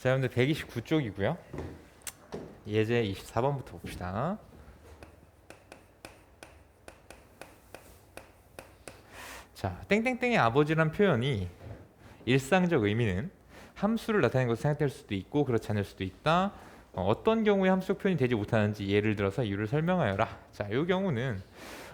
자, 여러분들 129쪽이고요. 예제 24번부터 봅시다. 자, 땡땡땡의 아버지란 표현이 일상적 의미는 함수를 나타내는 것으로 생각될 수도 있고 그렇지 않을 수도 있다. 어떤 경우에 함수적 표현이 되지 못하는지 예를 들어서 이유를 설명하여라. 자, 이 경우는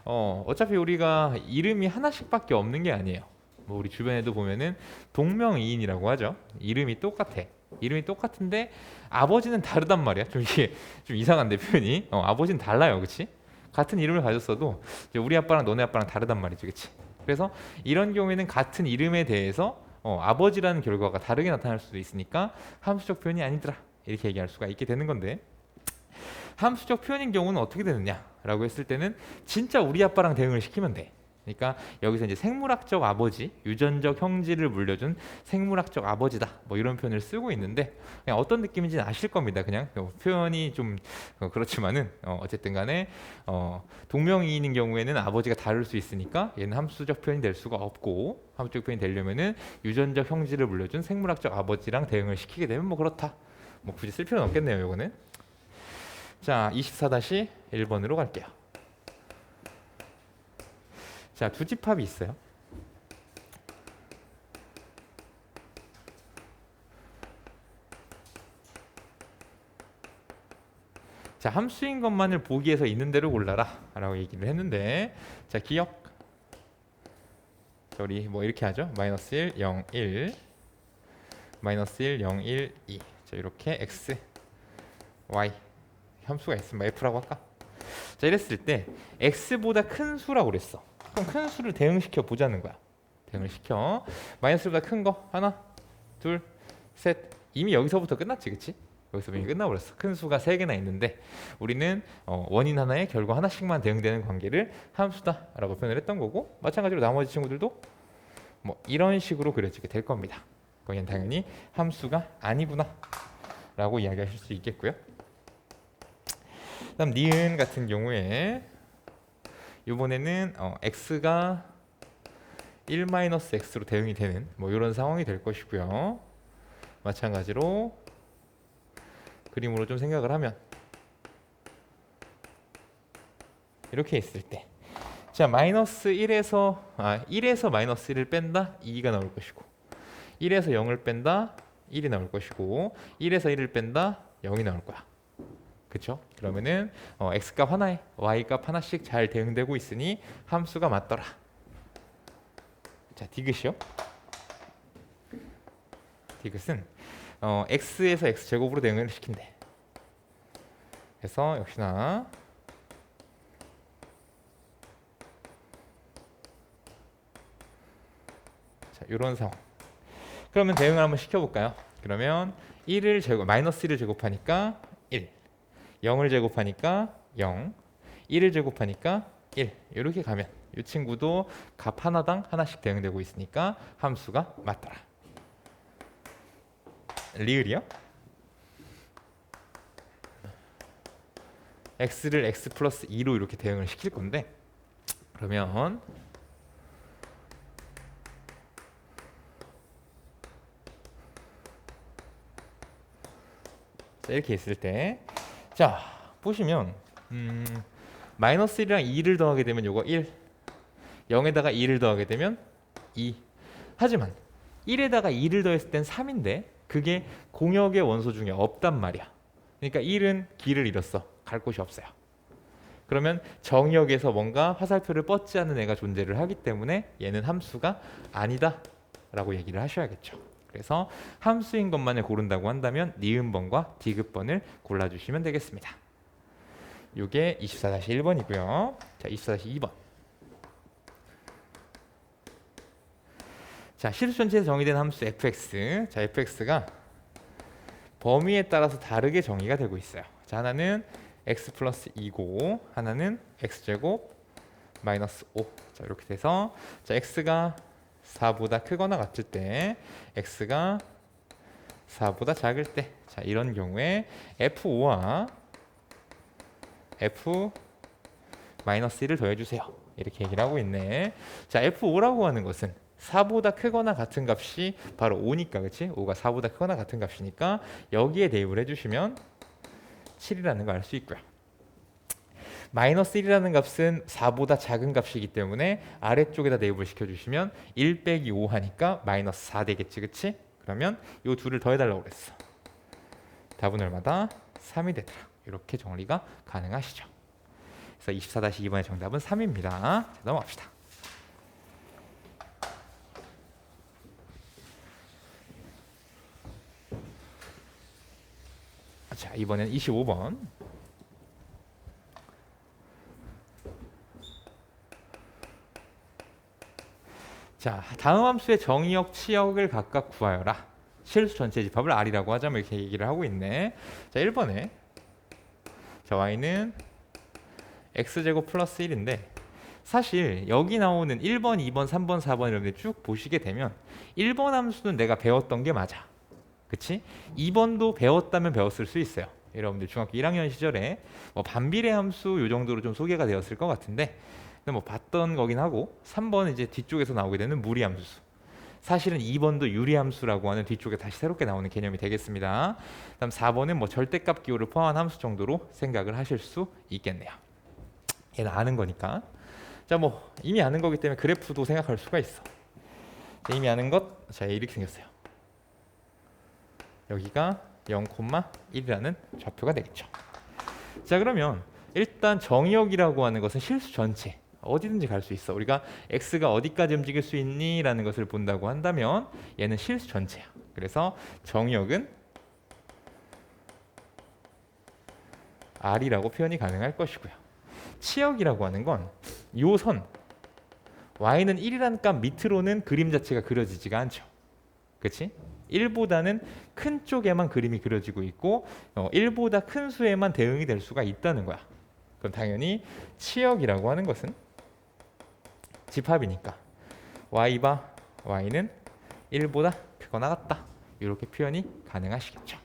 어차피 우리가 이름이 하나씩밖에 없는 게 아니에요. 뭐 우리 주변에도 보면은 동명이인이라고 하죠. 이름이 똑같아. 이름이 똑같은데 아버지는 다르단 말이야. 좀 이게 좀 이상한데 표현이. 아버지는 달라요, 그렇지? 같은 이름을 가졌어도 이제 우리 아빠랑 너네 아빠랑 다르단 말이지, 그렇지? 그래서 이런 경우에는 같은 이름에 대해서 아버지라는 결과가 다르게 나타날 수도 있으니까 함수적 표현이 아니더라 이렇게 얘기할 수가 있게 되는 건데, 함수적 표현인 경우는 어떻게 되느냐라고 했을 때는 진짜 우리 아빠랑 대응을 시키면 돼. 그러니까 여기서 이제 생물학적 아버지, 유전적 형질을 물려준 생물학적 아버지다 뭐 이런 표현을 쓰고 있는데, 그냥 어떤 느낌인지는 아실 겁니다. 그냥 표현이 좀 그렇지만은 어쨌든 간에 동명이인인 경우에는 아버지가 다를 수 있으니까 얘는 함수적 표현이 될 수가 없고, 함수적 표현이 되려면은 유전적 형질을 물려준 생물학적 아버지랑 대응을 시키게 되면 뭐 그렇다. 뭐 굳이 쓸 필요는 없겠네요, 요거는. 자, 24-1번으로 갈게요. 자, 두 집합이 있어요. 자, 함수인 것만을 보기에서 있는 대로 골라라 라고 얘기를 했는데, 자, 기억. 자, 우리 뭐 이렇게 하죠. 마이너스 1, 0, 1 마이너스 1, 0, 1, 2. 자, 이렇게 x, y 함수가 있으면 f라고 할까? 자, 이랬을 때 x보다 큰 수라고 그랬어. 그럼 큰 수를 대응시켜 보자는 거야. 대응을 시켜. 마이너스보다 큰 거 하나, 둘, 셋. 이미 여기서부터 끝났지, 그치? 여기서 이미 끝나버렸어. 큰 수가 3개나 있는데 우리는 원인 하나에 결과 하나씩만 대응되는 관계를 함수다라고 표현을 했던 거고, 마찬가지로 나머지 친구들도 뭐 이런 식으로 그려지게 될 겁니다. 거기는 당연히 함수가 아니구나 라고 이야기하실 수 있겠고요. 그다음 니은 같은 경우에 이번에는 x가 1-x로 대응이 되는 뭐 이런 상황이 될 것이고요. 마찬가지로 그림으로 좀 생각을 하면 이렇게 있을 때, 자, 마이너스 1에서 마이너스 1을 뺀다 2가 나올 것이고, 1에서 0을 뺀다 1이 나올 것이고, 1에서 1을 뺀다 0이 나올 거야. 그쵸? 그러면은 x값 하나에 y값 하나씩 잘 대응되고 있으니 함수가 맞더라. 자, 디귿이요. 디귿은 x에서 x제곱으로 대응을 시킨대. 그래서 역시나 자, 이런 상황. 그러면 대응을 한번 시켜볼까요? 그러면 1을 마이너스 1을 제곱하니까 1, 0을 제곱하니까 0, 1을 제곱하니까 1. 이렇게 가면 이 친구도 값 하나당 하나씩 대응되고 있으니까 함수가 맞더라. 리을이요? x를 x 플러스 2로 이렇게 대응을 시킬 건데, 그러면 자, 이렇게 있을 때, 자, 보시면 마이너스 1이랑 2를 더하게 되면 요거 1, 0에다가 2를 더하게 되면 2. 하지만 1에다가 2를 더했을 땐 3인데 그게 공역의 원소 중에 없단 말이야. 그러니까 1은 길을 잃었어. 갈 곳이 없어요. 그러면 정역에서 뭔가 화살표를 뻗지 않는 애가 존재를 하기 때문에 얘는 함수가 아니다 라고 얘기를 하셔야겠죠. 그래서 함수인 것만을 고른다고 한다면 니은번과 디귿번을 골라주시면 되겠습니다. 이게 24-1번이고요. 자, 24-2번. 자, 실수 전체에서 정의된 함수 fx. 자, fx가 범위에 따라서 다르게 정의가 되고 있어요. 자, 하나는 x 플러스 2고 하나는 x제곱 마이너스 5. 자, 이렇게 돼서 자, x가 4보다 크거나 같을 때, x가 4보다 작을 때, 자, 이런 경우에 f5와 f 마이너스 1을 더해주세요. 이렇게 얘기를 하고 있네. 자, f5라고 하는 것은 4보다 크거나 같은 값이 바로 5니까, 그치? 5가 4보다 크거나 같은 값이니까 여기에 대입을 해주시면 7이라는 걸 알 수 있고요. 마이너스 1이라는 값은 4보다 작은 값이기 때문에 아래쪽에다 대입을 시켜주시면 1 빼기 5 하니까 마이너스 4 되겠지, 그치? 그러면 이 둘을 더해달라고 그랬어. 답은 얼마다? 3이 되더라. 이렇게 정리가 가능하시죠. 그래서 24-2번의 정답은 3입니다. 자, 넘어갑시다. 자, 이번엔 25번. 자, 다음 함수의 정의역, 치역을 각각 구하여라. 실수 전체 집합을 R이라고 하자면 이렇게 얘기를 하고 있네. 자, 1번에 자, Y는 X제곱 플러스 1인데 사실 여기 나오는 1번, 2번, 3번, 4번 이런 데 쭉 보시게 되면 1번 함수는 내가 배웠던 게 맞아. 그치? 2번도 배웠다면 배웠을 수 있어요. 여러분들 중학교 1학년 시절에 뭐 반비례 함수 요 정도로 좀 소개가 되었을 것 같은데 근데 뭐 봤던 거긴 하고 3번은 이제 뒤쪽에서 나오게 되는 무리함수. 사실은 2번도 유리함수라고 하는 뒤쪽에 다시 새롭게 나오는 개념이 되겠습니다. 다음 4번은 뭐 절대값 기호를 포함한 함수 정도로 생각을 하실 수 있겠네요. 얘는 아는 거니까. 자, 뭐 이미 아는 거기 때문에 그래프도 생각할 수가 있어. 자, 이미 아는 것, 자 이렇게 생겼어요. 여기가 0,1이라는 좌표가 되겠죠. 자, 그러면 일단 정의역이라고 하는 것은 실수 전체 어디든지 갈 수 있어. 우리가 x가 어디까지 움직일 수 있니? 라는 것을 본다고 한다면 얘는 실수 전체야. 그래서 정의역은 R이라고 표현이 가능할 것이고요. 치역이라고 하는 건 요 선 y는 1이라는 값 밑으로는 그림 자체가 그려지지가 않죠. 그치? 1보다는 큰 쪽에만 그림이 그려지고 있고 1보다 큰 수에만 대응이 될 수가 있다는 거야. 그럼 당연히 치역이라고 하는 것은 집합이니까 y바 y는 1보다 크거나 같다. 이렇게 표현이 가능하시겠죠.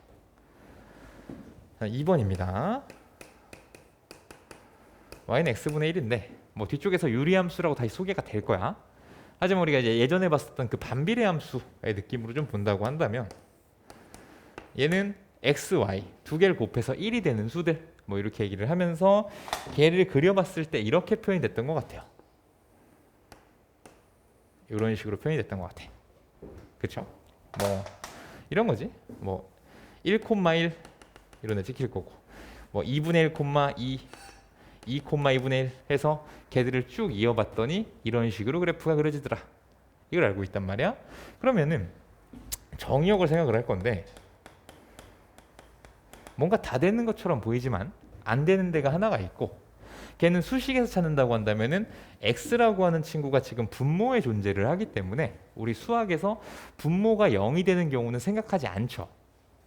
자, 2번입니다. y는 x분의 1인데 뭐 뒤쪽에서 유리함수라고 다시 소개가 될 거야. 하지만 우리가 이제 예전에 봤었던 그 반비례 함수의 느낌으로 좀 본다고 한다면 얘는 x, y 두 개를 곱해서 1이 되는 수들 뭐 이렇게 얘기를 하면서 걔를 그려봤을 때 이렇게 표현이 됐던 것 같아요. 이런 식으로 표현이 됐던 것 같아. 그쵸? 뭐 이런 거지. 뭐 1,1 이런 애 찍힐 거고 뭐 2분의 1,2 2,2분의 1 해서 걔들을 쭉 이어봤더니 이런 식으로 그래프가 그려지더라. 이걸 알고 있단 말이야. 그러면은 정의역을 생각을 할 건데 뭔가 다 되는 것처럼 보이지만 안 되는 데가 하나가 있고 걔는 수식에서 찾는다고 한다면은 x라고 하는 친구가 지금 분모의 존재를 하기 때문에 우리 수학에서 분모가 0이 되는 경우는 생각하지 않죠.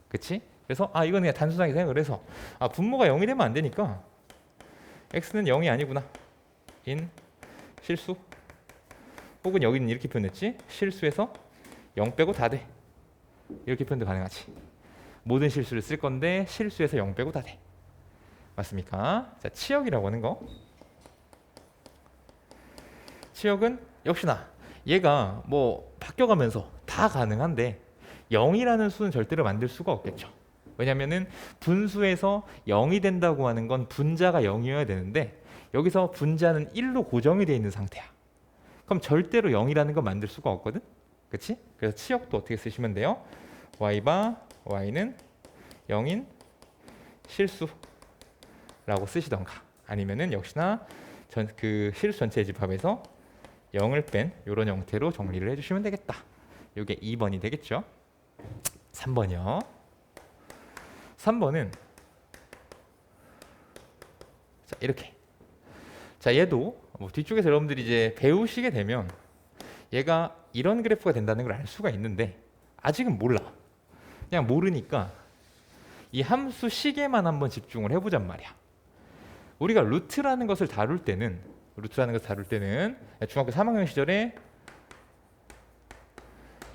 그치? 그래서 이건 그냥 단순하게 생각을 해서 분모가 0이 되면 안 되니까 x는 0이 아니구나. 인 실수 혹은 여기는 이렇게 표현했지. 실수에서 0 빼고 다 돼. 이렇게 표현도 가능하지. 모든 실수를 쓸 건데 실수에서 0 빼고 다 돼. 맞습니까? 자, 치역이라고 하는 거. 치역은 역시나 얘가 뭐 바뀌어가면서 다 가능한데 0이라는 수는 절대로 만들 수가 없겠죠. 왜냐면은 분수에서 0이 된다고 하는 건 분자가 0이어야 되는데 여기서 분자는 1로 고정이 되어 있는 상태야. 그럼 절대로 0이라는 건 만들 수가 없거든. 그치? 그래서 치역도 어떻게 쓰시면 돼요? y바 y는 0인 실수라고 쓰시던가 아니면은 역시나 그 실수 전체 집합에서 0을 뺀 이런 형태로 정리를 해주시면 되겠다. 이게 2번이 되겠죠. 3번이요. 3번은 자, 이렇게. 자, 얘도 뭐 뒤쪽에서 여러분들이 이제 배우시게 되면 얘가 이런 그래프가 된다는 걸 알 수가 있는데 아직은 몰라. 그냥 모르니까 이 함수 식에만 한번 집중을 해보잔 말이야. 우리가 루트라는 것을 다룰 때는 중학교 3학년 시절에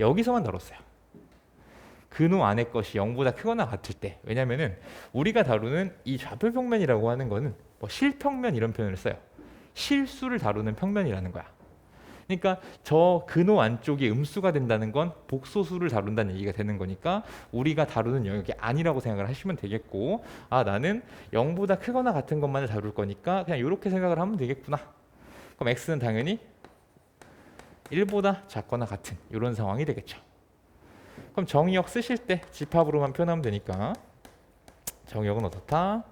여기서만 다뤘어요. 근호 안의 것이 0보다 크거나 같을 때. 왜냐면은 우리가 다루는 이 좌표평면이라고 하는 거는 뭐 실평면 이런 표현을 써요. 실수를 다루는 평면이라는 거야. 그러니까 저 근호 안쪽이 음수가 된다는 건 복소수를 다룬다는 얘기가 되는 거니까 우리가 다루는 영역이 아니라고 생각을 하시면 되겠고, 아 나는 0보다 크거나 같은 것만을 다룰 거니까 그냥 이렇게 생각을 하면 되겠구나. 그럼 x는 당연히 1보다 작거나 같은 이런 상황이 되겠죠. 그럼 정의역 쓰실 때 집합으로만 표현하면 되니까 정의역은 어떻다?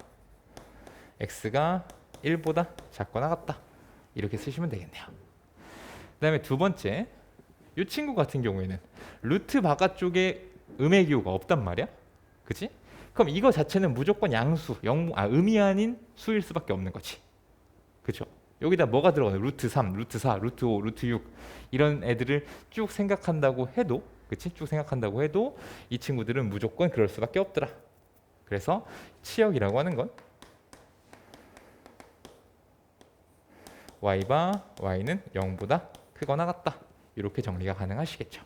x가 1보다 작거나 같다. 이렇게 쓰시면 되겠네요. 그 다음에 두 번째, 이 친구 같은 경우에는 루트 바깥쪽에 음의 기호가 없단 말이야. 그치? 그럼 이거 자체는 무조건 양수, 음이 아닌 수일 수밖에 없는 거지. 그죠? 여기다 뭐가 들어가요? 루트 3, 루트 4, 루트 5, 루트 6 이런 애들을 쭉 생각한다고 해도, 그치? 쭉 생각한다고 해도 이 친구들은 무조건 그럴 수밖에 없더라. 그래서 치역이라고 하는 건 y는 0보다 크거나 같다. 이렇게 정리가 가능하시겠죠.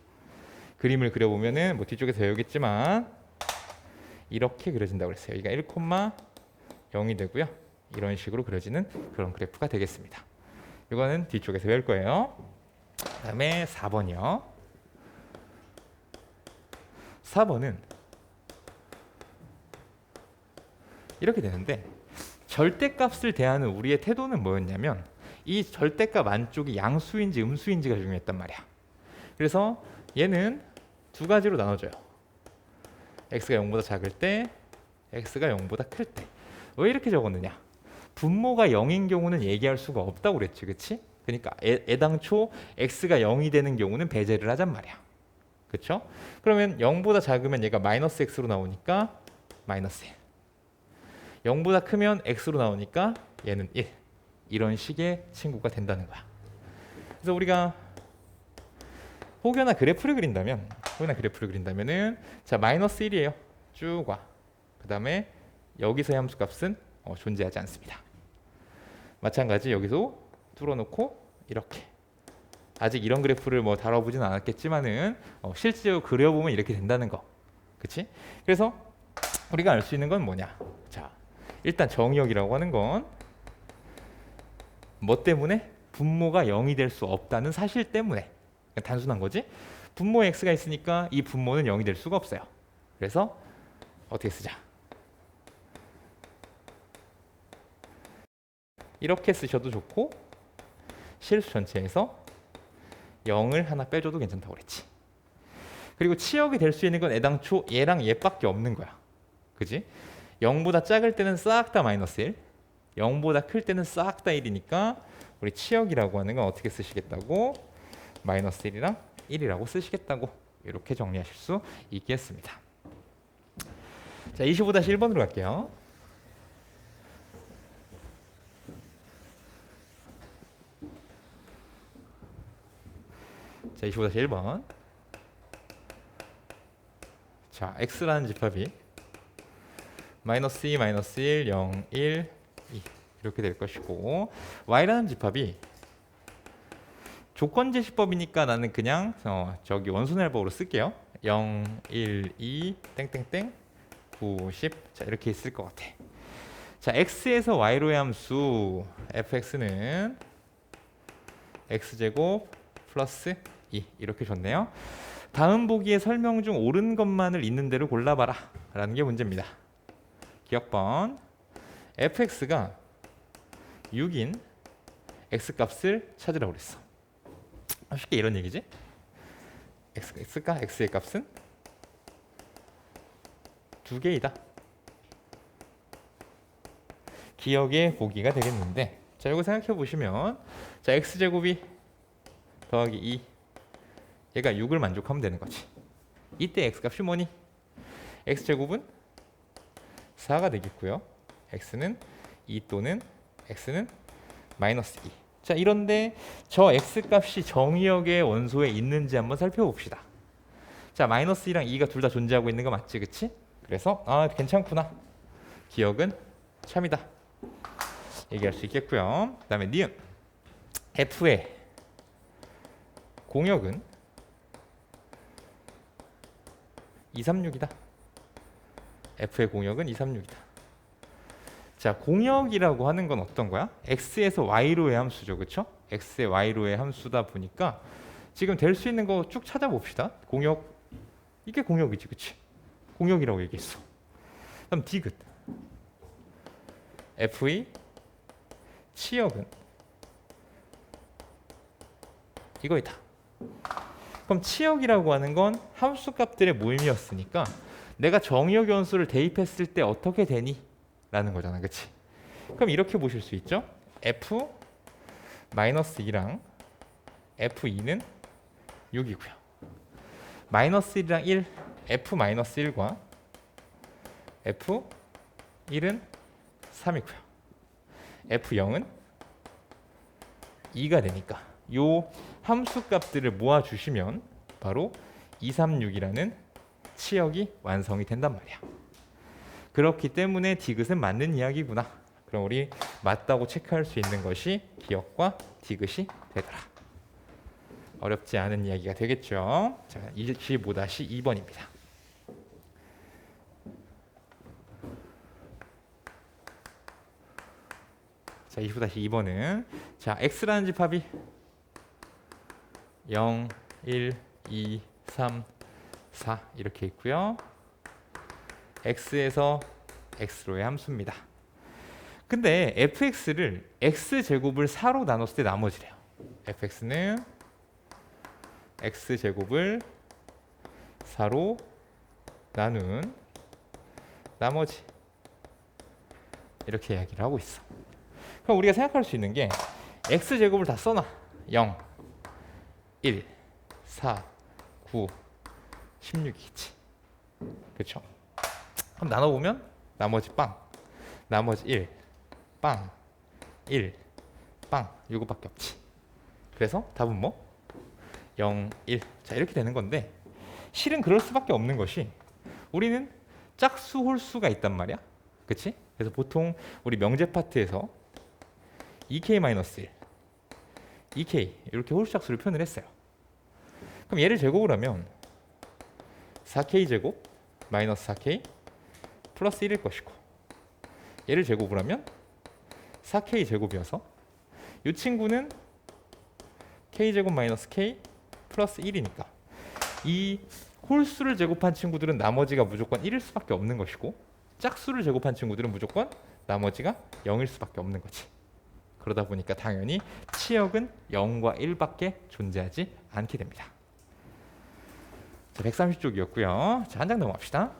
그림을 그려보면은 뭐 뒤쪽에서 배우겠지만 이렇게 그려진다고 그랬어요. 여기가 1,0이 되고요. 이런 식으로 그려지는 그런 그래프가 되겠습니다. 이거는 뒤쪽에서 배울 거예요. 그다음에 4번이요. 4번은 이렇게 되는데 절대값을 대하는 우리의 태도는 뭐였냐면 이 절대값 안쪽이 양수인지 음수인지가 중요했단 말이야. 그래서 얘는 두 가지로 나눠져요. x가 0보다 작을 때, x가 0보다 클 때. 왜 이렇게 적었느냐? 분모가 0인 경우는 얘기할 수가 없다고 그랬지, 그치? 그러니까 애당초 x가 0이 되는 경우는 배제를 하잔 말이야. 그쵸? 그러면 0보다 작으면 얘가 마이너스 x로 나오니까 마이너스 1. 0보다 크면 x로 나오니까 얘는 1. 이런 식의 친구가 된다는 거야. 그래서 우리가 혹여나 그래프를 그린다면은 자 마이너스 1이에요. 쭉 와. 그 다음에 여기서의 함수값은 존재하지 않습니다. 마찬가지 여기서 뚫어놓고 이렇게. 아직 이런 그래프를 뭐 다뤄보진 않았겠지만은 실제로 그려보면 이렇게 된다는 거. 그치? 그래서 우리가 알 수 있는 건 뭐냐? 자 일단 정의역이라고 하는 건 뭐 때문에? 분모가 0이 될 수 없다는 사실 때문에. 그냥 단순한 거지. 분모에 x가 있으니까 이 분모는 0이 될 수가 없어요. 그래서 어떻게 쓰자? 이렇게 쓰셔도 좋고 실수 전체에서 0을 하나 빼줘도 괜찮다고 그랬지. 그리고 치역이 될 수 있는 건 애당초 얘랑 얘밖에 없는 거야. 그지? 0보다 작을 때는 싹 다 마이너스 1, 0보다 클 때는 싹 다 1이니까 우리 치역이라고 하는 건 어떻게 쓰시겠다고? 마이너스 1이랑 1이라고 쓰시겠다고 이렇게 정리하실 수 있겠습니다. 자 25-1번으로 갈게요. 자 25-1번. 자 x라는 집합이 마이너스 2, 마이너스 1, 0, 1, 2 이렇게 될 것이고 y라는 집합이 조건제시법이니까 나는 그냥 저기 원소날법으로 쓸게요. 0, 1, 2, 땡땡땡, 9, 10 자 이렇게 있을 것 같아. 자 x에서 y로의 함수 fx는 x제곱 플러스 2 이렇게 줬네요. 다음 보기의 설명 중 옳은 것만을 있는 대로 골라봐라 라는 게 문제입니다. 기억번 fx가 6인 x값을 찾으라고 그랬어. 쉽게 이런 얘기지. x가 x의 값은 2개이다. 기억의 보기가 되겠는데 자 이거 생각해 보시면 자 x제곱이 더하기 2 얘가 6을 만족하면 되는 거지. 이때 x값이 뭐니? x제곱은 4가 되겠고요. x는 2 또는 x는 마이너스 2. 자 이런데 저 x값이 정의역의 원소에 있는지 한번 살펴봅시다. 자 마이너스 2랑 2가 둘 다 존재하고 있는 거 맞지? 그치? 그래서 아 괜찮구나. 기억은 참이다. 얘기할 수 있겠고요. 그 다음에 니은 f의 공역은 236이다. f의 공역은 236이다. 자 공역이라고 하는 건 어떤 거야? x에서 y로의 함수죠. 그쵸? x의 y로의 함수다 보니까 지금 될 수 있는 거 쭉 찾아봅시다. 공역, 이게 공역이지, 그치? 공역이라고 얘기했어. 그럼 디귿 f의 치역은 이거이다. 그럼 치역이라고 하는 건 함수값들의 모임이었으니까 내가 정의역 연수를 대입했을 때 어떻게 되니? 라는 거잖아, 그치? 그럼 이렇게 보실 수 있죠? f-2랑 f2는 6이고요. -1이랑 1, f-1과 f1은 3이고요. f0은 2가 되니까 요 함수값들을 모아주시면 바로 236이라는 치역이 완성이 된단 말이야. 그렇기 때문에 디귿은 맞는 이야기구나. 그럼 우리 맞다고 체크할 수 있는 것이 기역과 디귿이 되더라. 어렵지 않은 이야기가 되겠죠. 자, 25-2번입니다. 자, 25-2번은 자, x라는 집합이 0, 1, 2, 3, 4 이렇게 있고요. x에서 x로의 함수입니다. 근데 fx를 x제곱을 4로 나눴을 때 나머지래요. fx는 x제곱을 4로 나눈 나머지 이렇게 이야기를 하고 있어. 그럼 우리가 생각할 수 있는 게 x제곱을 다 써놔. 0, 1, 4, 9, 16이겠지. 그렇죠? 그럼 나눠보면 나머지 빵, 나머지 1, 빵, 1, 빵 이거밖에 없지. 그래서 답은 뭐? 0, 1. 자, 이렇게 되는 건데 실은 그럴 수밖에 없는 것이 우리는 짝수 홀수가 있단 말이야. 그치? 그래서 보통 우리 명제 파트에서 2k-1, 2k 이렇게 홀수 짝수를 표현을 했어요. 그럼 얘를 제곱을 하면 4k 제곱 마이너스 4k 플러스 1일 것이고, 얘를 제곱을 하면 4k 제곱이어서 이 친구는 k 제곱 마이너스 k 플러스 1이니까 이 홀수를 제곱한 친구들은 나머지가 무조건 1일 수밖에 없는 것이고, 짝수를 제곱한 친구들은 무조건 나머지가 0일 수밖에 없는 거지. 그러다 보니까 당연히 치역은 0과 1밖에 존재하지 않게 됩니다. 자, 130쪽이었고요. 자, 한 장 넘어갑시다.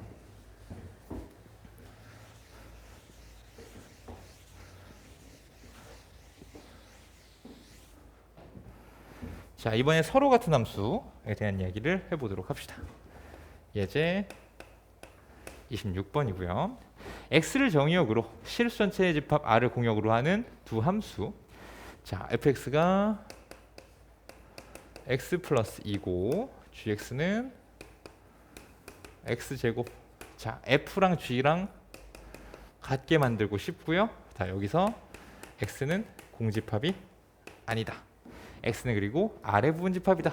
자, 이번에 서로 같은 함수에 대한 이야기를 해보도록 합시다. 예제 26번이고요. x를 정의역으로 실수 전체의 집합 r을 공역으로 하는 두 함수. 자, fx가 x 플러스 2고 gx는 x제곱. 자, f랑 g랑 같게 만들고 싶고요. 자, 여기서 x는 공집합이 아니다. x는 그리고 아래 부분 집합이다.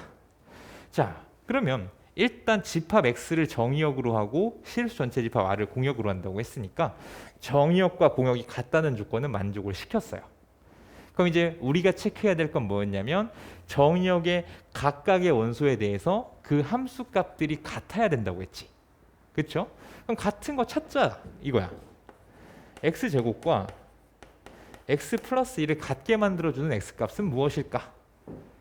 자, 그러면 일단 집합 x를 정의역으로 하고 실수 전체 집합 r을 공역으로 한다고 했으니까 정의역과 공역이 같다는 조건은 만족을 시켰어요. 그럼 이제 우리가 체크해야 될 건 뭐였냐면 정의역의 각각의 원소에 대해서 그 함수 값들이 같아야 된다고 했지. 그렇죠? 그럼 같은 거 찾자 이거야. x제곱과 x 플러스 1을 같게 만들어주는 x값은 무엇일까?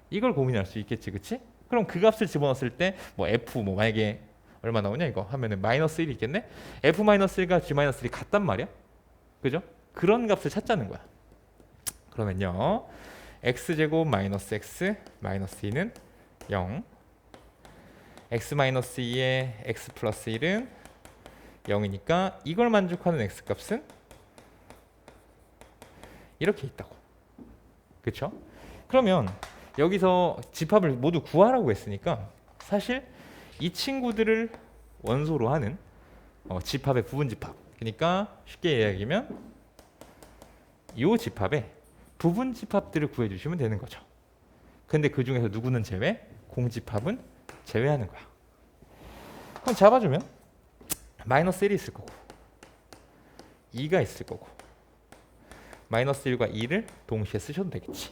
이걸 고민할 수 있겠지, 그치? 그럼 그 값을 집어넣었을 때 뭐 f 뭐 만약에 얼마 나오냐 이거 하면은 마이너스 1이 있겠네? f 마이너스 1과 g 마이너스 1이 같단 말이야, 그죠? 그런 값을 찾자는 거야. 그러면요, x제곱 마이너스 x 마이너스 2는 0, x 마이너스 2에 x 플러스 1은 0이니까 이걸 만족하는 x값은 이렇게 있다고. 그쵸? 그러면 여기서 집합을 모두 구하라고 했으니까 사실 이 친구들을 원소로 하는 집합의 부분 집합, 그러니까 쉽게 이야기하면 이 집합의 부분 집합들을 구해주시면 되는 거죠. 근데 그 중에서 누구는 제외? 공집합은 제외하는 거야. 그럼 잡아주면 마이너스 1이 있을 거고 2가 있을 거고 마이너스 1과 2를 동시에 쓰셔도 되겠지.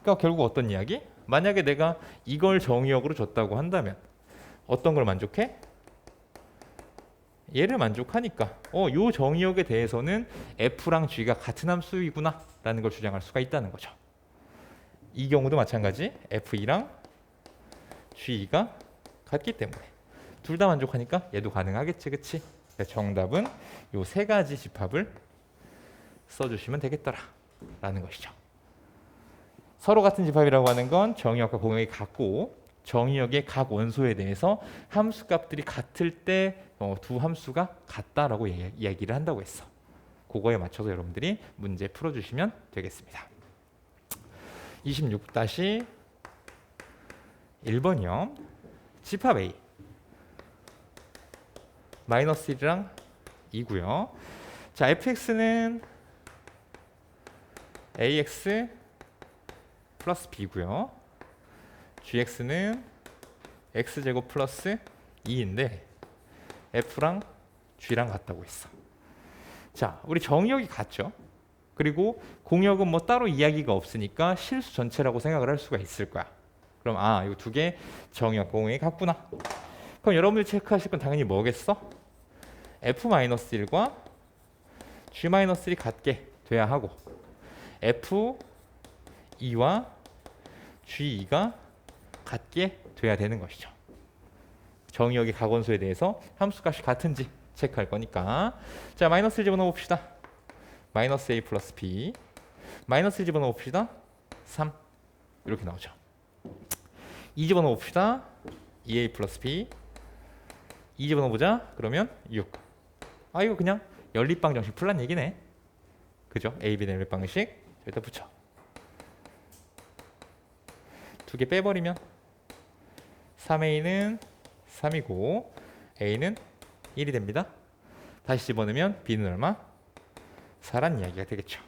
그러니까 결국 어떤 이야기? 만약에 내가 이걸 정의역으로 줬다고 한다면 어떤 걸 만족해? 얘를 만족하니까 요 정의역에 대해서는 F랑 G가 같은 함수이구나 라는 걸 주장할 수가 있다는 거죠. 이 경우도 마찬가지 F2랑 G가 같기 때문에 둘 다 만족하니까 얘도 가능하겠지, 그치? 정답은 요 세 가지 집합을 써주시면 되겠더라 라는 것이죠. 서로 같은 집합이라고 하는 건 정의역과 공역이 같고 정의역의 각 원소에 대해서 함수 값들이 같을 때 두 함수가 같다라고 이야기를 한다고 했어. 그거에 맞춰서 여러분들이 문제 풀어주시면 되겠습니다. 26-1번이요. 집합 A 마이너스 1이랑 2고요. 자, fx는 ax 플러스 b고요. gx는 x제곱 플러스 2인데 f랑 g랑 같다고 했어. 자, 우리 정의역이 같죠. 그리고 공역은 뭐 따로 이야기가 없으니까 실수 전체라고 생각을 할 수가 있을 거야. 그럼 이거 두 개 정의역 공역이 같구나. 그럼 여러분들이 체크하실 건 당연히 뭐겠어? f-1과 g-1이 같게 돼야 하고 f2와 g2가 같게 돼야 되는 것이죠. 정의역의 각 원소에 대해서 함수값이 같은지 체크할 거니까. 자, 마이너스 1 집어넣어 봅시다. 마이너스 a 플러스 b. 마이너스 1 집어넣어 봅시다. 3 이렇게 나오죠. 2 집어넣어 봅시다. 2a 플러스 b. 2 집어넣어 보자. 그러면 6. 이거 그냥 연립방 정식 풀란 얘기네. 그죠? a, b는 연립 방식. 일단 붙여. 두 개 빼버리면 3a는 3이고 a는 1이 됩니다. 다시 집어넣으면 b는 얼마? 4란 이야기가 되겠죠.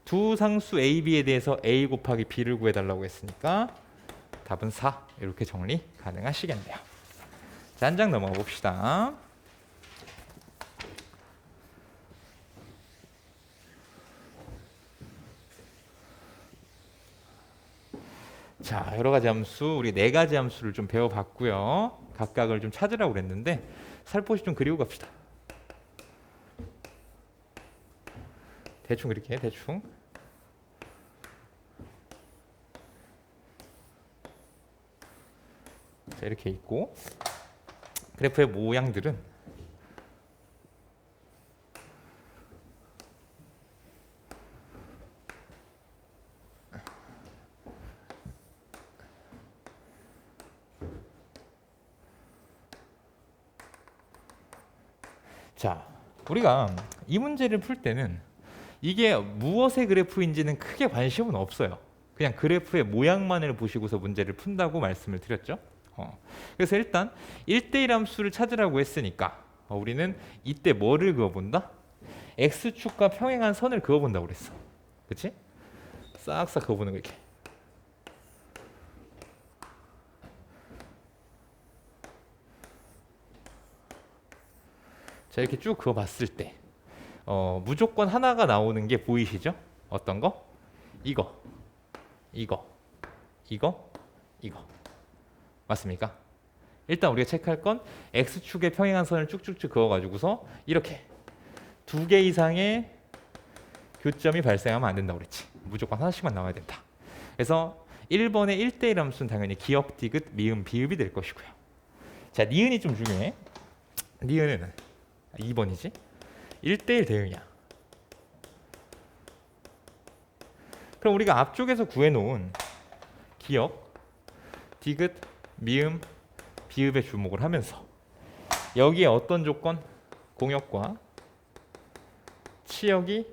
두 상수 a, b에 대해서 a 곱하기 b를 구해달라고 했으니까 답은 4 이렇게 정리 가능하시겠네요. 자, 한 장 넘어가 봅시다. 자, 여러 가지 함수, 우리 네 가지 함수를 좀 배워봤고요. 각각을 좀 찾으라고 그랬는데 살포시 좀 그리고 갑시다. 대충 그릴게요. 대충. 자, 이렇게 있고 그래프의 모양들은 자, 우리가 이 문제를 풀 때는 이게 무엇의 그래프인지는 크게 관심은 없어요. 그냥 그래프의 모양만을 보시고서 문제를 푼다고 말씀을 드렸죠. 그래서 일단 1대1 함수를 찾으라고 했으니까 우리는 이때 뭐를 그어본다? x축과 평행한 선을 그어본다고 그랬어. 그치? 싹싹 그어보는 거 이렇게. 자, 이렇게 쭉 그어봤을 때 무조건 하나가 나오는 게 보이시죠? 어떤 거? 이거 맞습니까? 일단 우리가 체크할 건 x축의 평행한 선을 쭉쭉쭉 그어가지고서 이렇게 두 개 이상의 교점이 발생하면 안 된다고 그랬지. 무조건 하나씩만 나와야 된다. 그래서 1번의 1대1 함수는 당연히 기역, 디귿, 미음, 비읍이 될 것이고요. 자, 니은이 좀 중요해. 니은은 2번이지. 1대1 대응이야. 그럼 우리가 앞쪽에서 구해놓은 기역, 디귿, 미음, 비읍에 주목을 하면서 여기에 어떤 조건? 공역과 치역이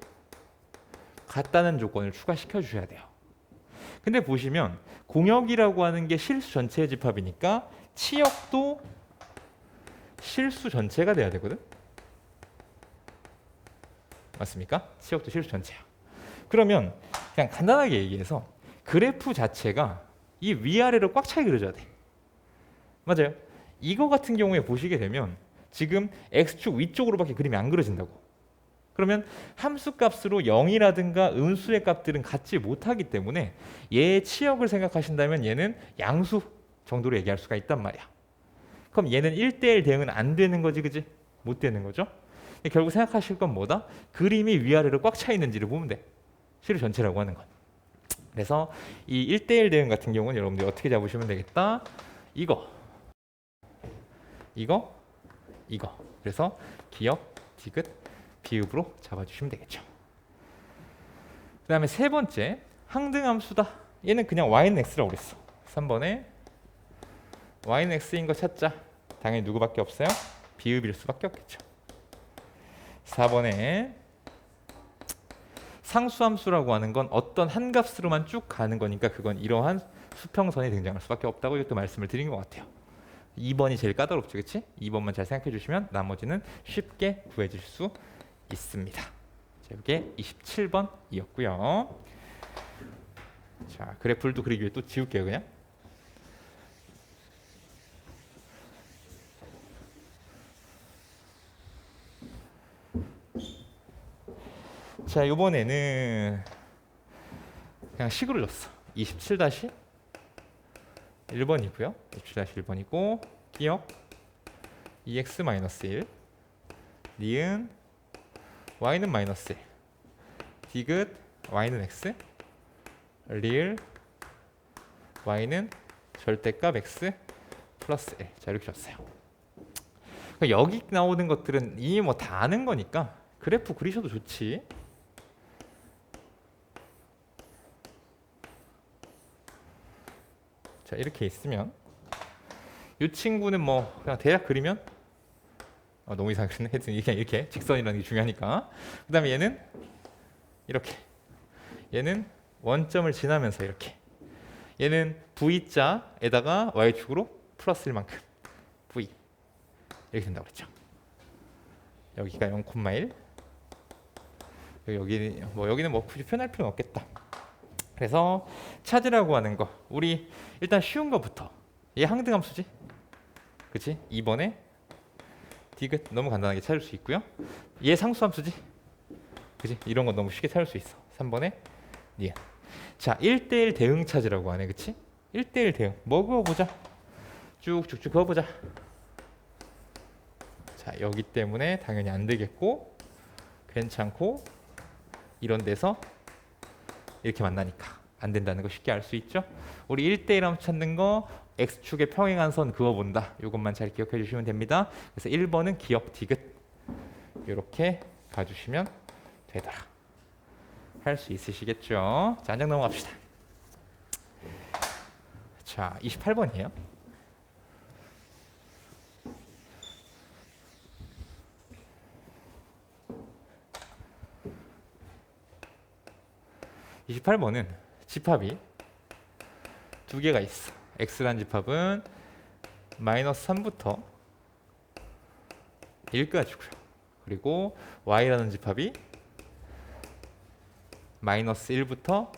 같다는 조건을 추가시켜 주셔야 돼요. 근데 보시면 공역이라고 하는 게 실수 전체의 집합이니까 치역도 실수 전체가 돼야 되거든. 맞습니까? 치역도 실수 전체야. 그러면 그냥 간단하게 얘기해서 그래프 자체가 이 위아래로 꽉 차게 그려져야 돼. 맞아요. 이거 같은 경우에 보시게 되면 지금 x축 위쪽으로밖에 그림이 안 그려진다고. 그러면 함수 값으로 0이라든가 음수의 값들은 같지 못하기 때문에 얘의 치역을 생각하신다면 얘는 양수 정도로 얘기할 수가 있단 말이야. 그럼 얘는 1대1 대응은 안 되는 거지, 그지? 못 되는 거죠? 결국 생각하실 건 뭐다? 그림이 위아래로 꽉 차 있는지를 보면 돼. 시류 전체라고 하는 건. 그래서 이 1대1 대응 같은 경우는 여러분들이 어떻게 잡으시면 되겠다? 이거. 그래서 기역, 디귿, 비읍으로 잡아주시면 되겠죠. 그 다음에 세 번째, 항등함수다. 얘는 그냥 y는 x라고 그랬어. 3번에 y는 x인 거 찾자. 당연히 누구밖에 없어요? 비읍일 수밖에 없겠죠. 4번에 상수함수라고 하는 건 어떤 한 값으로만 쭉 가는 거니까 그건 이러한 수평선이 등장할 수밖에 없다고 이것도 말씀을 드린 것 같아요. 2번이 제일 까다롭죠, 그렇지? 2번만 잘 생각해 주시면 나머지는 쉽게 구해질 수 있습니다. 자, 이게 27번이었고요. 자, 그래프를 또 그리기 위해 또 지울게요, 그냥. 자, 이번에는 그냥 식으로 줬어. 27-1번이고요. 27-1번이고 기역 2x-1 니은 y는 -1 디귿 y는 x 리을 y는 절대값 x 플러스 1. 자, 이렇게 줬어요. 그러니까 여기 나오는 것들은 이미 뭐 다 아는 거니까 그래프 그리셔도 좋지. 자, 이렇게 있으면 이 친구는 뭐 그냥 대략 그리면 너무 이상하게 그리네. 하여튼 이렇게 직선이라는 게 중요하니까. 그 다음에 얘는 이렇게, 얘는 원점을 지나면서 이렇게, 얘는 V자에다가 Y축으로 플러스 1만큼 V 이렇게 된다고 그랬죠. 여기가 0,1 여기는 뭐 굳이 표현할 필요는 없겠다. 그래서 찾으라고 하는 거, 우리 일단 쉬운 거부터. 얘 항등함수지, 그치? 2번에 디귿 너무 간단하게 찾을 수 있고요. 얘 상수함수지, 그치? 이런 거 너무 쉽게 찾을 수 있어. 3번에 니은. 자, 1대1 대응 찾으라고 하네, 그치? 1대1 대응 뭐 그어보자. 쭉쭉쭉 그어보자. 자, 여기 때문에 당연히 안 되겠고 괜찮고 이런 데서 이렇게 만나니까 안 된다는 거 쉽게 알 수 있죠. 우리 1대1 함수 찾는 거 x축에 평행한 선 그어본다. 이것만 잘 기억해 주시면 됩니다. 그래서 1번은 기역 디귿 이렇게 가주시면 되더라. 할 수 있으시겠죠. 자, 한장 넘어갑시다. 자, 28번이에요. (28번은) 집합이 두 개가 있어. x라는 집합은 -3부터 1까지고요. 그리고 y라는 집합이 -1부터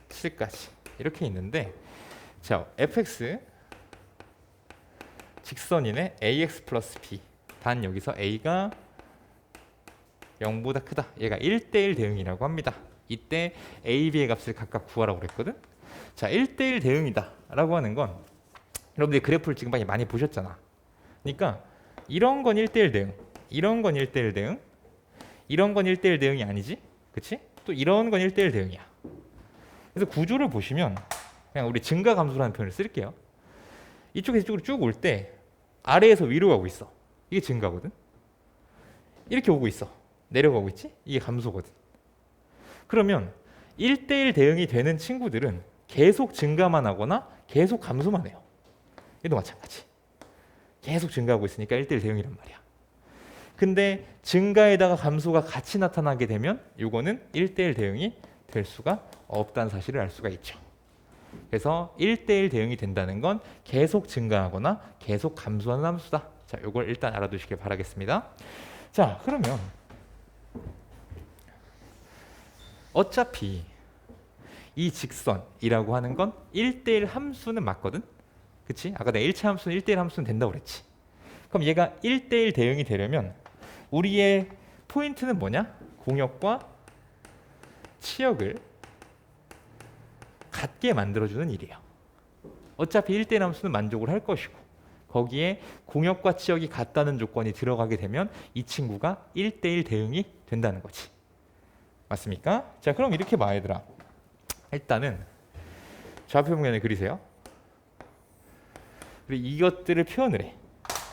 7까지 이렇게 있는데, 자, fx 직선이네. ax 플러스 b. 단 여기서 a가 0보다 크다. 얘가 1대1 대응이라고 합니다. 이때 a, b의 값을 각각 구하라고 그랬거든. 자, 1대1 대응이다 라고 하는 건 여러분들이 그래프를 지금 많이 보셨잖아. 그러니까 이런 건 1대1 대응, 이런 건 1대1 대응, 이런 건 1대1 대응이 아니지, 그치? 또 이런 건 1대1 대응이야. 그래서 구조를 보시면 그냥 우리 증가감소라는 표현을 쓸게요. 이쪽에서 이쪽으로 쭉 올 때 아래에서 위로 가고 있어. 이게 증가거든. 이렇게 오고 있어. 내려가고 있지? 이게 감소거든. 그러면 1대1 대응이 되는 친구들은 계속 증가만 하거나 계속 감소만 해요. 얘도 마찬가지. 계속 증가하고 있으니까 1대1 대응이란 말이야. 근데 증가에다가 감소가 같이 나타나게 되면 이거는 1대1 대응이 될 수가 없다는 사실을 알 수가 있죠. 그래서 1대1 대응이 된다는 건 계속 증가하거나 계속 감소하는 함수다. 자, 이걸 일단 알아두시길 바라겠습니다. 자, 그러면 어차피 이 직선이라고 하는 건 1대1 함수는 맞거든? 그치? 아까 내가 1차 함수는 1대1 함수는 된다고 그랬지. 그럼 얘가 1대1 대응이 되려면 우리의 포인트는 뭐냐? 공역과 치역을 같게 만들어주는 일이에요. 어차피 1대1 함수는 만족을 할 것이고 거기에 공역과 치역이 같다는 조건이 들어가게 되면 이 친구가 1대1 대응이 된다는 거지. 맞습니까? 자, 그럼 이렇게 봐 얘들아. 일단은 좌표평면을 그리세요. 그리고 이것들을 표현을 해.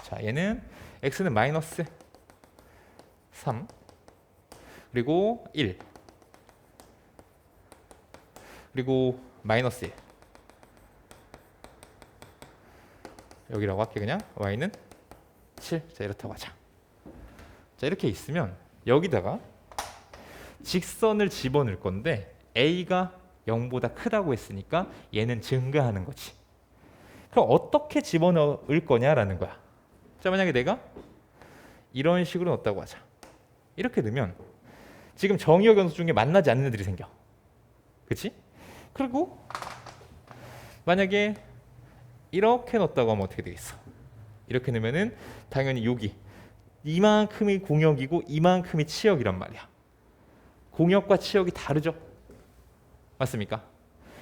자, 얘는 x는 마이너스 3 그리고 1 그리고 마이너스 1 여기라고 할게. 그냥 y는 7. 자, 이렇다고 하자. 자, 이렇게 있으면 여기다가 직선을 집어넣을 건데 a가 0보다 크다고 했으니까 얘는 증가하는 거지. 그럼 어떻게 집어넣을 거냐라는 거야. 자, 만약에 내가 이런 식으로 넣었다고 하자. 이렇게 넣으면 지금 정의역 연수 중에 만나지 않는 애들이 생겨. 그치? 그리고 만약에 이렇게 넣었다고 하면 어떻게 되겠어? 이렇게 넣으면은 당연히 여기 이만큼이 공역이고 이만큼이 치역이란 말이야. 공역과 치역이 다르죠? 맞습니까?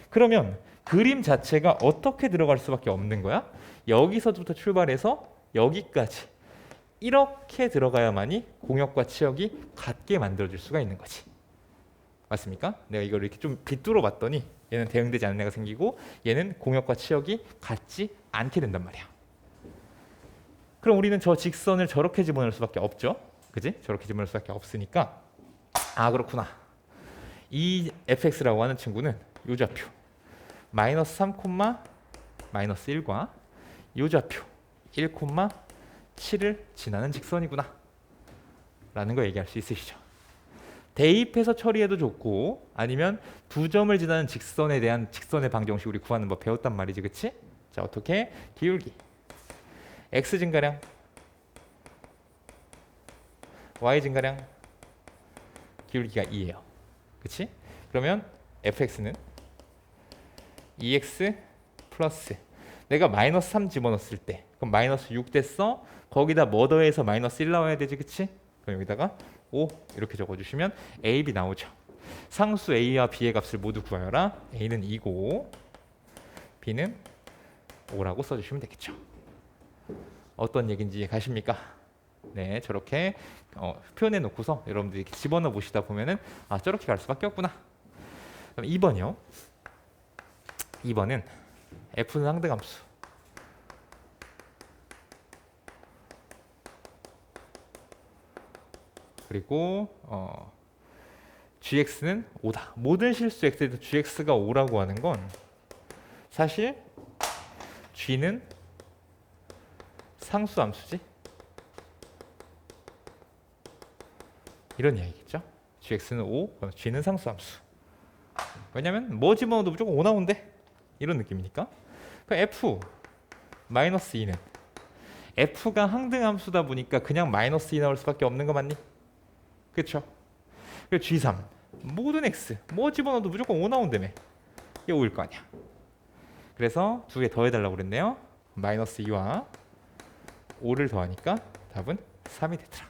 그러면 그림 자체가 어떻게 들어갈 수밖에 없는 거야? 여기서부터 출발해서 여기까지 이렇게 들어가야만이 공역과 치역이 같게 만들어질 수가 있는 거지. 맞습니까? 내가 이걸 이렇게 좀 빗뚫어 봤더니 얘는 대응되지 않는 애가 생기고 얘는 공역과 치역이 같지 않게 된단 말이야. 그럼 우리는 저 직선을 저렇게 집어넣을 수밖에 없죠. 그지? 저렇게 집어넣을 수밖에 없으니까 아, 그렇구나. 이 fx라고 하는 친구는 요 좌표 마이너스 3, 마이너스 1과 요 좌표 1, 7을 지나는 직선이구나 라는 거 얘기할 수 있으시죠. 대입해서 처리해도 좋고 아니면 두 점을 지나는 직선에 대한 직선의 방정식 우리 구하는 법 배웠단 말이지. 그치? 자, 어떻게? 기울기 x 증가량 y 증가량 기울기가 2예요. 그치? 그러면 fx는 2x 플러스 내가 마이너스 3 집어넣었을 때 그럼 마이너스 6 됐어. 거기다 뭐 더해서 마이너스 1 나와야 되지. 그치? 그럼 여기다가 5 이렇게 적어주시면 a, b 나오죠. 상수 a와 b의 값을 모두 구하여라. a는 2고 b는 5라고 써주시면 되겠죠. 어떤 얘기인지 가십니까? 네, 저렇게 표현해 놓고서 여러분들이 이렇게 집어넣어 보시다 보면은 아, 저렇게 갈 수밖에 없구나. 그럼 2번이요. 2번은 f는 상등함수 그리고 gx는 5다. 모든 실수 x에서 gx가 5라고 하는 건 사실 g는 상수함수지. 이런 이야기겠죠. gx는 5, g는 상수함수. 왜냐면 뭐 집어넣어도 무조건 5 나온대. 이런 느낌이니까. 그럼 f 마이너스 2는 f가 항등함수다 보니까 그냥 마이너스 2 나올 수밖에 없는 거 맞니? 그렇죠? 그리고 g3 모든 x 뭐 집어넣어도 무조건 5 나온다며. 이게 5일 거 아니야. 그래서 두 개 더해달라고 그랬네요. 마이너스 2와 5를 더하니까 답은 3이 되더라.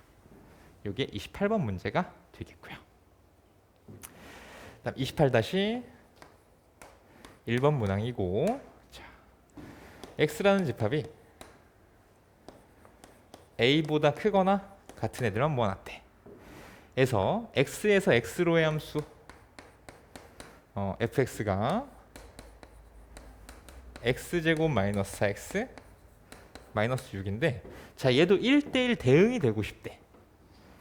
이게 28번 문제가 되겠고요. 다음 28-1번 문항이고, 자, x라는 집합이 a보다 크거나 같은 애들만 모아놨대. 에서 x에서 x로의 함수 fx가 x제곱 마이너스 4x 마이너스 6인데, 자, 얘도 1대1 대응이 되고 싶대.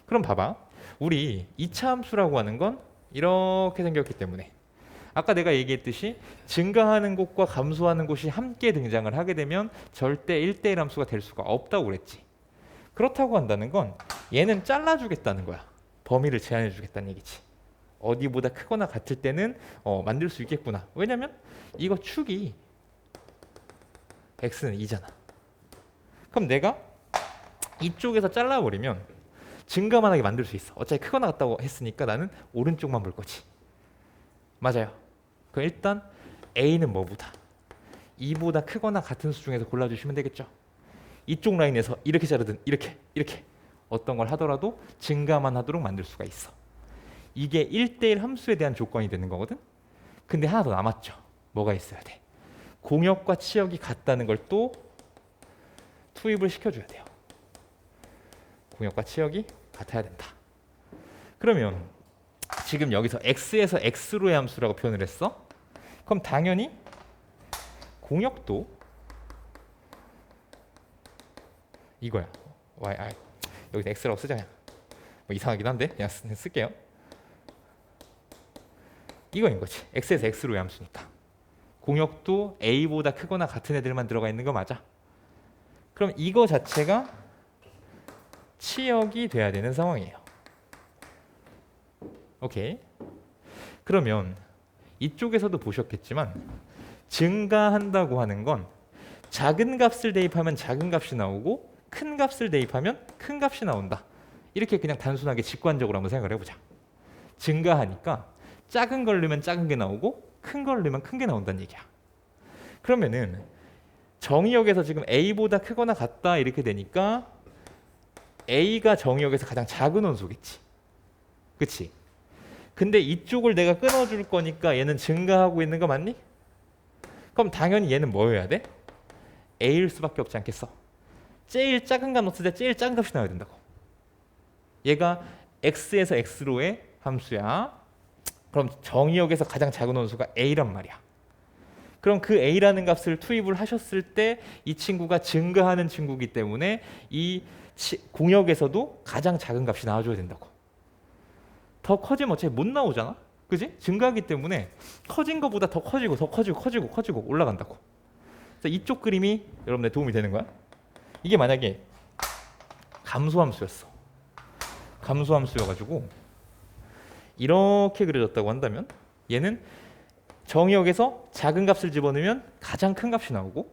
그럼 봐봐, 우리 2차 함수라고 하는 건 이렇게 생겼기 때문에 아까 내가 얘기했듯이 증가하는 곳과 감소하는 곳이 함께 등장을 하게 되면 절대 1대1 함수가 될 수가 없다고 그랬지. 그렇다고 한다는 건 얘는 잘라주겠다는 거야. 범위를 제한해 주겠다는 얘기지. 어디보다 크거나 같을 때는 만들 수 있겠구나. 왜냐면 이거 축이 x는 2잖아. 그럼 내가 이쪽에서 잘라버리면 증가만 하게 만들 수 있어. 어차피 크거나 같다고 했으니까 나는 오른쪽만 볼 거지. 맞아요. 그럼 일단 a는 뭐보다? 2보다 크거나 같은 수 중에서 골라주시면 되겠죠. 이쪽 라인에서 이렇게 자르든 이렇게 어떤 걸 하더라도 증가만 하도록 만들 수가 있어. 이게 1대1 함수에 대한 조건이 되는 거거든. 근데 하나 더 남았죠. 뭐가 있어야 돼? 공역과 치역이 같다는 걸 또 투입을 시켜줘야 돼요. 공역과 치역이 같아야 된다. 그러면 지금 여기서 x에서 x로의 함수라고 표현을 했어. 그럼 당연히 공역도 이거야. 여기서 x라고 쓰자. 뭐 이상하긴 한데 그냥 쓸게요. 이거인 거지. x에서 x로의 함수니까. 공역도 a보다 크거나 같은 애들만 들어가 있는 거 맞아. 그럼 이거 자체가 치역이 돼야 되는 상황이에요. 오케이. 그러면 이쪽에서도 보셨겠지만 증가한다고 하는 건 작은 값을 대입하면 작은 값이 나오고 큰 값을 대입하면 큰 값이 나온다. 이렇게 그냥 단순하게 직관적으로 한번 생각을 해보자. 증가하니까 작은 걸 넣으면 작은 게 나오고 큰 걸 넣으면 큰 게 나온다는 얘기야. 그러면은 정의역에서 지금 a보다 크거나 같다 이렇게 되니까 a가 정의역에서 가장 작은 원소겠지. 그치? 근데 이쪽을 내가 끊어줄 거니까 얘는 증가하고 있는 거 맞니? 그럼 당연히 얘는 뭐여야 돼? a일 수밖에 없지 않겠어? 제일 작은 값 넣었을 때 제일 작은 값이 나와야 된다고. 얘가 x에서 x로의 함수야. 그럼 정의역에서 가장 작은 원소가 a란 말이야. 그럼 그 a라는 값을 투입을 하셨을 때 이 친구가 증가하는 친구이기 때문에 이 공역에서도 가장 작은 값이 나와줘야 된다고. 더 커지면 어차피 못 나오잖아. 그지? 증가하기 때문에 커진 것보다 더 커지고 더 커지고 올라간다고. 그래서 이쪽 그림이 여러분들 도움이 되는 거야. 이게 만약에 감소함수였어. 감소함수여가지고 이렇게 그려졌다고 한다면 얘는 정의역에서 작은 값을 집어넣으면 가장 큰 값이 나오고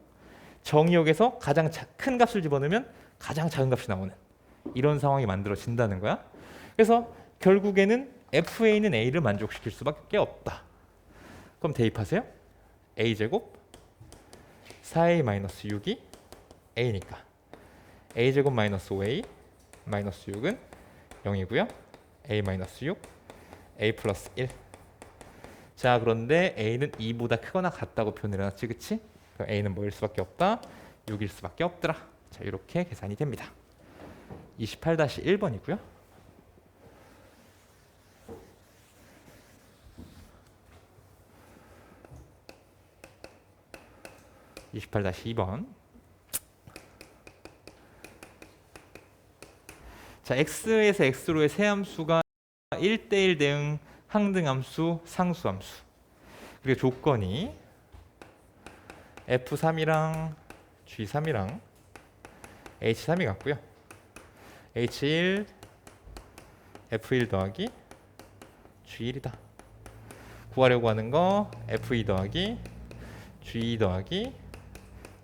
정의역에서 가장 큰 값을 집어넣으면 가장 작은 값이 나오는 이런 상황이 만들어진다는 거야. 그래서 결국에는 FA는 A를 만족시킬 수밖에 없다. 그럼 대입하세요. A제곱 4A-6이 A니까 A제곱 마이너스 5A 마이너스 6은 0이고요. A-6 A 플러스 1. 자, 그런데 A는 2보다 크거나 같다고 표현을 해놨지, 그치? 그럼 A는 뭐일 수밖에 없다? 6일 수밖에 없더라. 자, 이렇게 계산이 됩니다. 28-1번이고요. (28-2번) 자, x에서 x로의 세 함수가 1대1 대응 항등함수, 상수함수. 그리고 조건이 F3이랑 G3이랑 H3이 같고요. H1, F1 더하기 G1이다. 구하려고 하는 거 F2 더하기 G2 더하기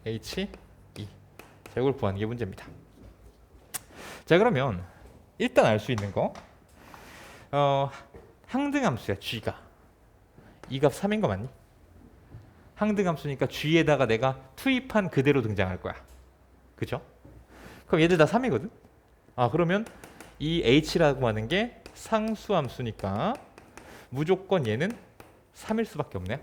H2. 자, 이걸 구하는 게 문제입니다. 자, 그러면 일단 알 수 있는 거 항등함수야. G가 이 값 3인 거 맞니? 항등함수니까 G에다가 내가 투입한 그대로 등장할 거야. 그죠? 그럼 얘들 다 3이거든? 그러면 이 H라고 하는 게 상수함수니까 무조건 얘는 3일 수밖에 없네.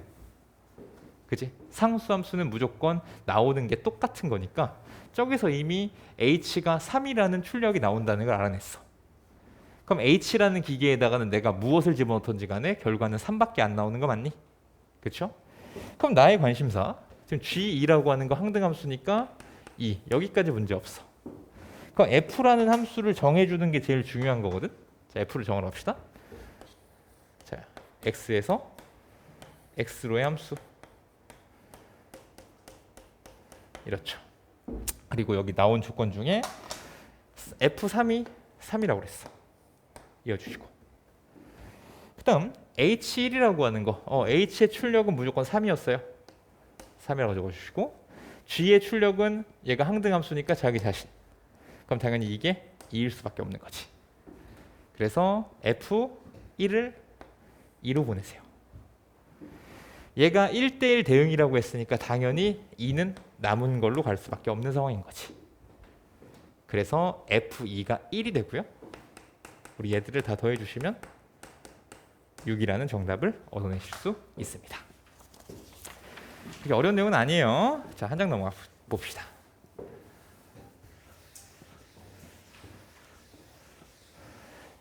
그지? 상수함수는 무조건 나오는 게 똑같은 거니까 저기서 이미 H가 3이라는 출력이 나온다는 걸 알아냈어. 그럼 H라는 기계에다가는 내가 무엇을 집어넣던지 간에 결과는 3밖에 안 나오는 거 맞니? 그렇죠? 그럼 나의 관심사 지금 G2라고 하는 거 항등함수니까 2. 여기까지 문제 없어. 그럼 F라는 함수를 정해주는 게 제일 중요한 거거든. 자, F를 정해봅시다. 자, X에서 X로의 함수 이렇죠. 그리고 여기 나온 조건 중에 F3이 3이라고 그랬어. 이어주시고 그 다음 H1이라고 하는 거 H의 출력은 무조건 3이었어요. 3이라고 적어주시고 G의 출력은 얘가 항등함수니까 자기 자신. 그럼 당연히 이게 2일 수밖에 없는 거지. 그래서 F1을 2로 보내세요. 얘가 1대1 대응이라고 했으니까 당연히 2는 남은 걸로 갈 수밖에 없는 상황인 거지. 그래서 F2가 1이 되고요. 우리 얘들을 다 더해주시면 6이라는 정답을 얻어내실 수 있습니다. 그렇게 어려운 내용은 아니에요. 자, 한 장 넘어가 봅시다.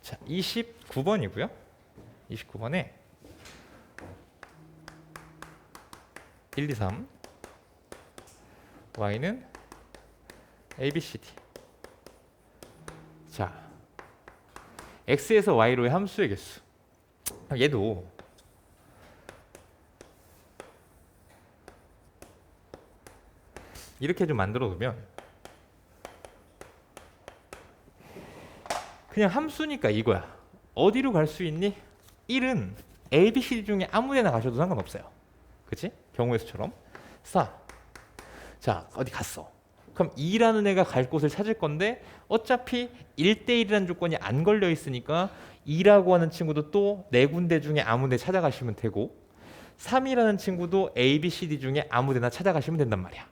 자, 29번이고요. 29번에 1, 2, 3 y는 a, b, c, d. 자, x에서 y로의 함수의 개수. 얘도 이렇게 좀 만들어 두면 그냥 함수니까 이거야. 어디로 갈 수 있니? 1은 a, b, c, d 중에 아무 데나 가셔도 상관없어요. 그치? 경우의 수처럼. 4. 자, 어디 갔어? 그럼 2라는 애가 갈 곳을 찾을 건데 어차피 1대1이라는 조건이 안 걸려 있으니까 2라고 하는 친구도 또 네 군데 중에 아무 데 찾아가시면 되고 3이라는 친구도 A, B, C, D 중에 아무 데나 찾아가시면 된단 말이야.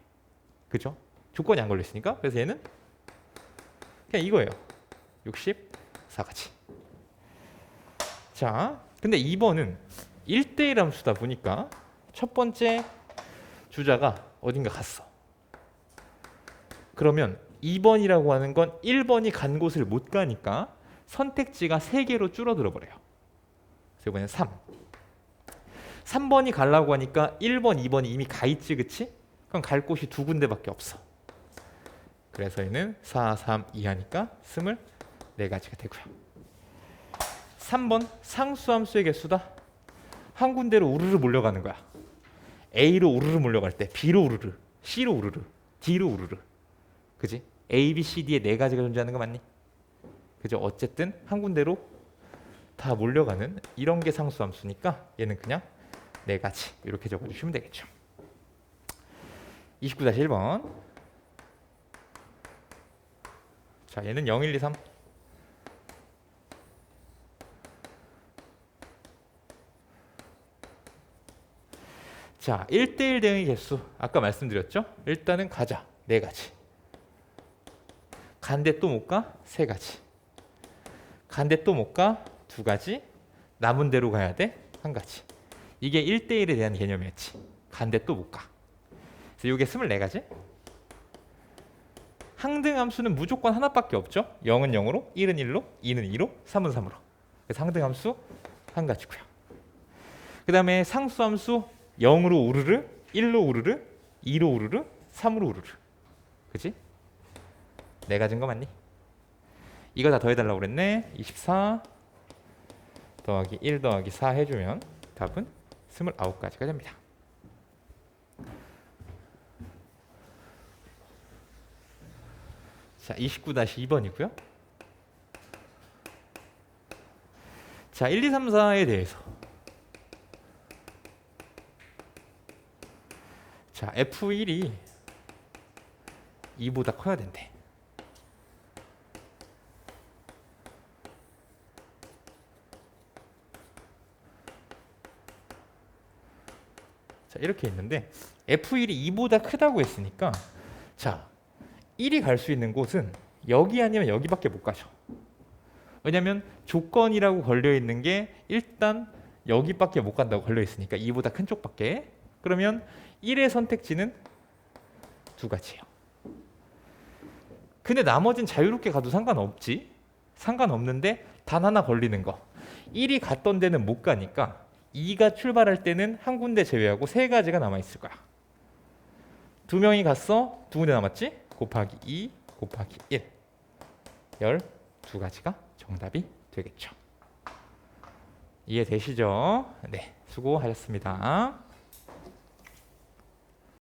그죠? 조건이 안 걸려 있으니까. 그래서 얘는 그냥 이거예요. 64가지. 자, 근데 2번은 1대1 함수다 보니까 첫 번째 주자가 어딘가 갔어. 그러면 2번이라고 하는 건 1번이 간 곳을 못 가니까 선택지가 3개로 줄어들어 버려요. 그래서 이번엔 3. 3번이 가려고 하니까 1번, 2번이 이미 가 있지, 그치? 그럼 갈 곳이 2군데밖에 없어. 그래서 얘는 4, 3, 2 하니까 24가지가 되고요. 3번 상수함수의 개수다. 한 군데로 우르르 몰려가는 거야. A로 우르르 몰려갈 때 B로 우르르, C로 우르르, D로 우르르. 그지? A, B, C, D에 4가지가 존재하는 거 맞니? 그죠? 어쨌든 한 군데로 다 몰려가는 이런 게 상수함수니까 얘는 그냥 4가지 이렇게 적어주시면 되겠죠. 29-1번. 자, 얘는 0, 1, 2, 3. 자, 1대1 대응의 개수 아까 말씀드렸죠? 일단은 가자. 4가지. 간데 또 못 가? 3가지. 간데 또 못 가? 2가지. 남은 대로 가야 돼? 1가지. 이게 1대1에 대한 개념이었지. 간데 또 못 가. 그래서 이게 24가지. 항등함수는 무조건 하나밖에 없죠. 0은 0으로, 1은 1로, 2는 2로, 3은 3으로. 그래서 항등함수 1가지고요. 그 다음에 상수함수 0으로 우르르, 1로 우르르, 2로 우르르, 3으로 우르르. 그치? 4가지인 거 맞니? 이거 다 더해달라고 그랬네. 24 더하기 1 더하기 4 해주면 답은 29가지가 됩니다. 자, 29-2번이고요. 자, 1, 2, 3, 4에 대해서 자, F1이 2보다 커야 된대. 자, 이렇게 있는데 F1이 2보다 크다고 했으니까 자, 1이 갈 수 있는 곳은 여기 아니면 여기밖에 못 가죠. 왜냐면 조건이라고 걸려 있는 게 일단 여기밖에 못 간다고 걸려 있으니까 2보다 큰 쪽밖에. 그러면 1의 선택지는 2가지예요. 근데 나머진 자유롭게 가도 상관없지. 상관없는데 단 하나 걸리는 거. 1이 갔던 데는 못 가니까 2가 출발할 때는 한 군데 제외하고 3가지가 남아있을 거야. 2명이 갔어. 2군데 남았지? 곱하기 2 곱하기 1. 12가지가 정답이 되겠죠. 이해되시죠? 네, 수고하셨습니다.